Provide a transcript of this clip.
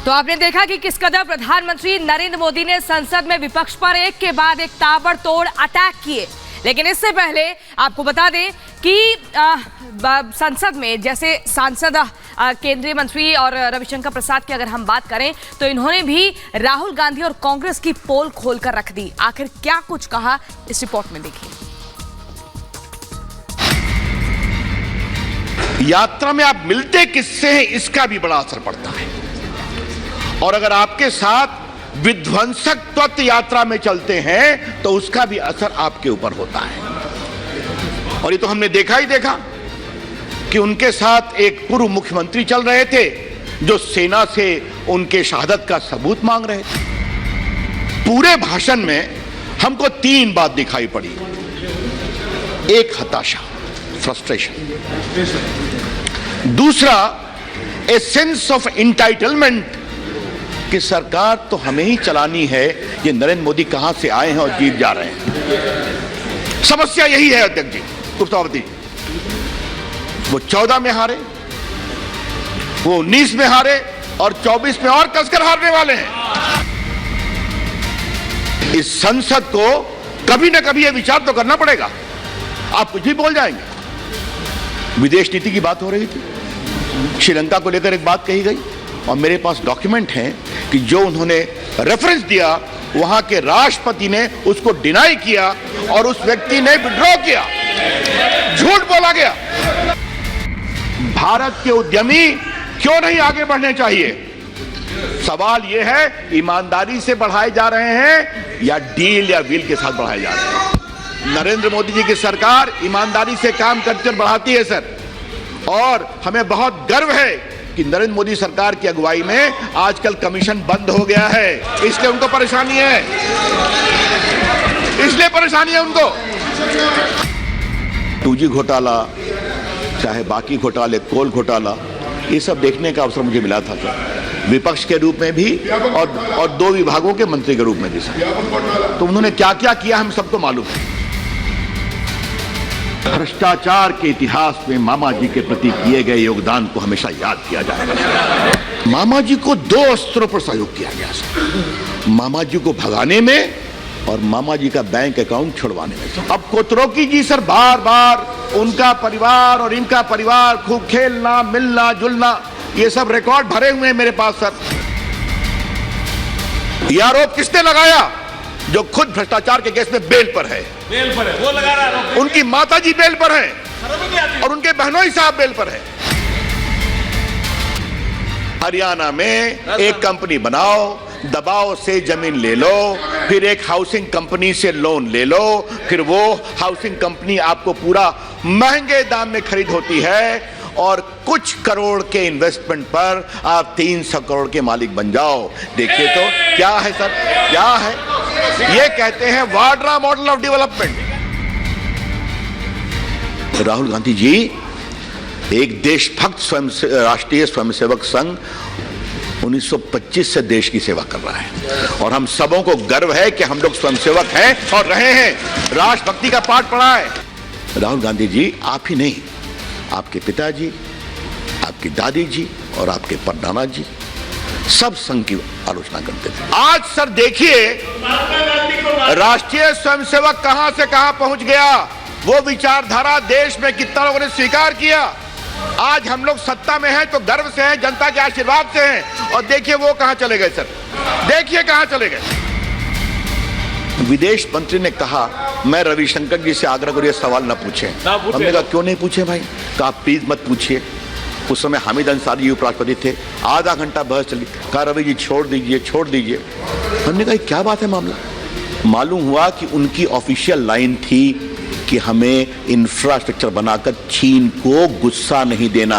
तो आपने देखा कि किस कदर प्रधानमंत्री नरेंद्र मोदी ने संसद में विपक्ष पर एक के बाद एक ताबड़तोड़ अटैक किए। लेकिन इससे पहले आपको बता दें कि संसद में जैसे सांसद केंद्रीय मंत्री और रविशंकर प्रसाद की अगर हम बात करें तो इन्होंने भी राहुल गांधी और कांग्रेस की पोल खोलकर रख दी। आखिर क्या कुछ कहा, इस रिपोर्ट में देखिए। यात्रा में आप मिलते किससे हैं इसका भी बड़ा असर पड़ता है, और अगर आपके साथ विध्वंसक तत्व यात्रा में चलते हैं तो उसका भी असर आपके ऊपर होता है। और ये तो हमने देखा ही देखा कि उनके साथ एक पूर्व मुख्यमंत्री चल रहे थे जो सेना से उनके शहादत का सबूत मांग रहे थे। पूरे भाषण में हमको तीन बात दिखाई पड़ी। एक, हताशा, फ्रस्ट्रेशन। दूसरा, ए सेंस ऑफ इंटाइटलमेंट कि सरकार तो हमें ही चलानी है, ये नरेंद्र मोदी कहां से आए हैं और जीत जा रहे हैं। समस्या यही है अध्यक्ष जी, गुप्तावती। वो 14 में हारे, वो 19 में हारे और 24 में और कसकर हारने वाले हैं। इस संसद को कभी ना कभी ये विचार तो करना पड़ेगा। आप कुछ भी बोल जाएंगे। विदेश नीति की बात हो रही थी, श्रीलंका को लेकर एक बात कही गई और मेरे पास डॉक्यूमेंट हैं कि जो उन्होंने रेफरेंस दिया वहां के राष्ट्रपति ने उसको डिनाई किया और उस व्यक्ति ने विड्रॉ किया। झूठ बोला गया। भारत के उद्यमी क्यों नहीं आगे बढ़ने चाहिए? सवाल यह है, ईमानदारी से बढ़ाए जा रहे हैं या डील या व्हील के साथ बढ़ाए जा रहे हैं? नरेंद्र मोदी जी की सरकार ईमानदारी से काम करके बढ़ाती है सर, और हमें बहुत गर्व है कि नरेंद्र मोदी सरकार की अगुवाई में आजकल कमीशन बंद हो गया है। इसलिए उनको परेशानी है, इसलिए परेशानी है उनको। 2G घोटाला, चाहे बाकी घोटाले, कोल घोटाला, ये सब देखने का अवसर मुझे मिला था सर, विपक्ष के रूप में भी और 2 विभागों के मंत्री के रूप में भी सर। तो उन्होंने क्या क्या किया हम सबको मालूम है। भ्रष्टाचार के इतिहास में मामा जी के प्रति किए गए योगदान को हमेशा याद किया जाएगा। मामा जी को 2 स्तरों पर सहयोग किया गया, मामा जी को भगाने में और मामा जी का बैंक अकाउंट छुड़वाने में। अब कोतरोकी जी सर बार बार उनका परिवार और इनका परिवार खूब खेलना, मिलना जुलना, ये सब रिकॉर्ड भरे हुए हैं मेरे पास सर। यह आरोप किसने लगाया? जो खुद भ्रष्टाचार के केस में बेल पर है, वो लगा रहा है। उनकी माता जी बेल पर है और उनके बहनोई साहब बेल पर है। हरियाणा में एक कंपनी बनाओ, दबाव से जमीन ले लो, फिर एक हाउसिंग कंपनी से लोन ले लो, फिर वो हाउसिंग कंपनी आपको पूरा महंगे दाम में खरीद होती है और कुछ करोड़ के इन्वेस्टमेंट पर आप 300 करोड़ के मालिक बन जाओ। देखिए तो क्या है सर, क्या है? ये कहते हैं Vadra model of development. Rahul Gandhi ji एक देशभक्त राष्ट्रीय स्वयंसेवक संघ 1925 से देश की सेवा कर रहा है और हम सबों को गर्व है कि हम लोग स्वयंसेवक हैं और रहे हैं, राष्ट्रभक्ति का पाठ पढ़ा है। राहुल गांधी जी आप ही नहीं, आपके पिताजी, आपकी दादी जी और आपके परदादा जी सब संघ की आलोचना करते थे। आज सर देखिए राष्ट्रीय स्वयंसेवक कहां से कहां पहुंच गया। वो विचारधारा देश में कितना लोगों ने स्वीकार किया। आज हम लोग सत्ता में हैं तो गर्व से हैं, जनता के आशीर्वाद से हैं, और देखिए वो कहां चले गए सर, देखिए कहां चले गए। विदेश मंत्री ने कहा मैं रविशंकर जी से आग्रह करूं ये सवाल न पूछें। हमने कहा क्यों नहीं पूछे भाई? कहा प्लीज मत पूछिए। उस समय हामिद अंसारी जी उपराष्ट्रपति थे, आधा घंटा बहस चली। कहा रवि जी छोड़ दीजिए, छोड़ दीजिए। हमने कहा क्या बात है मामला? मालूम हुआ कि उनकी ऑफिशियल लाइन थी कि हमें इंफ्रास्ट्रक्चर बनाकर चीन को गुस्सा नहीं देना